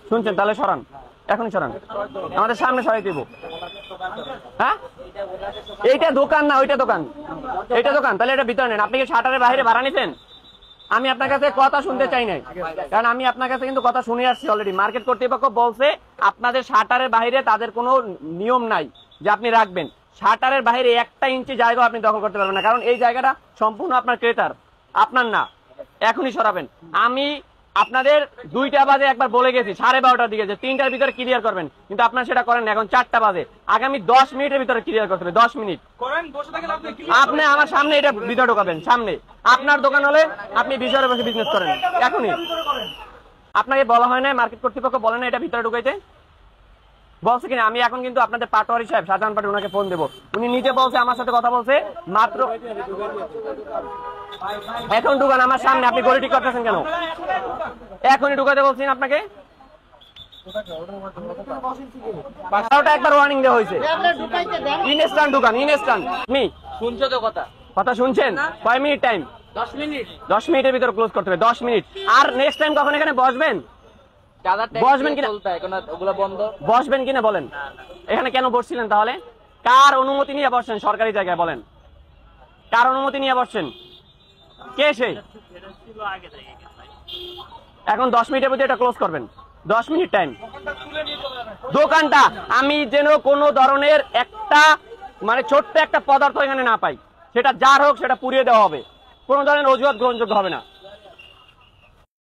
শুনছেন? তাহলে সরান, এখনই সরান, আমাদের সামনে সরাই দিব। হ্যাঁ, এইটা দোকান না, ওইটা দোকান, এইটা দোকান। তাহলে এটা ভিতরে নেন। আপনি কি শাটারের বাইরে ভাড়া নিছেন? আমি আপনার কাছে কথা শুনতে চাই নাই, কারণ আমি আপনার কাছে কিন্তু কথা শুনে আসছি অলরেডি। মার্কেট কর্তৃপক্ষ বলছে আপনাদের শাটারের বাইরে তাদের কোনো নিয়ম নাই যে আপনি রাখবেন। শাটারের বাইরে 1 ইঞ্চি জায়গা আপনি দখল করতে পারবেন না, কারণ এই জায়গাটা সম্পূর্ণ আপনার ক্রেতার, আপনার না। এখনই সরাবেন। আমি আপনাদের 2টা বাজে একবার বলে গেছি, 12:30টার দিকে, যে 3টার ভিতরে ক্লিয়ার করবেন, কিন্তু আপনারা সেটা করেন না। এখন 4টা বাজে, আগামী 10 মিনিটের ভিতরে ক্লিয়ার করতে হবে। 10 মিনিট আপনি আমার সামনে এটা ভিতরে ঢোকাবেন। সামনে আপনার দোকান হলে আপনি বিষয়ের বসে বিজনেস করেন। এখনই আপনাকে বলা হয় না, মার্কেট কর্তৃপক্ষ বলে না এটা ভিতরে ঢুকাইতে? বলছে কিনা? আমি এখন কিন্তু আপনাদের পাটোয়ারি সাহেব শাহজাহান পাটোয়ারি, ওনাকে ফোন দেবো। উনি নিজে বলছে, আমার সাথে কথা বলছে মাত্র। এখন ঢুকান আমার সামনে। আপনি গড়ি ঠিক করতেছেন কেন? এখনই ঢুকাতে বলছি আপনাকে। 12টা একবার ওয়ার্নিং দেওয়া হয়েছে। ইনস্ট্যান্ট ঢুকান, ইনস্ট্যান্ট। শুনছো তো কথা? কথা শুনছেন? কয় মিনিট টাইম? 10 মিনিট। 10 মিনিটের ভিতরে ক্লোজ করতে হবে। 10 মিনিট। আর নেক্সট টাইম কখন এখানে বসবেন? বসবেন কিনা? ওগুলো বন্ধ। বসবেন কিনা বলেন? এখানে কেন বসছিলেন তাহলে? কার অনুমতি নিয়ে বসছেন সরকারি জায়গায়? বলেন, কার অনুমতি নিয়ে বসছেন? কে সে? এখন 10 মিনিটের মধ্যে এটা ক্লোজ করবেন। 10 মিনিট টাইম। দোকানটা আমি যেন কোনো ধরনের একটা মানে ছোট্ট একটা পদার্থ এখানে না পাই, সেটা যার হোক সেটা পুড়িয়ে দেওয়া হবে। কোনো ধরনের অজুহাত গ্রহণযোগ্য হবে না।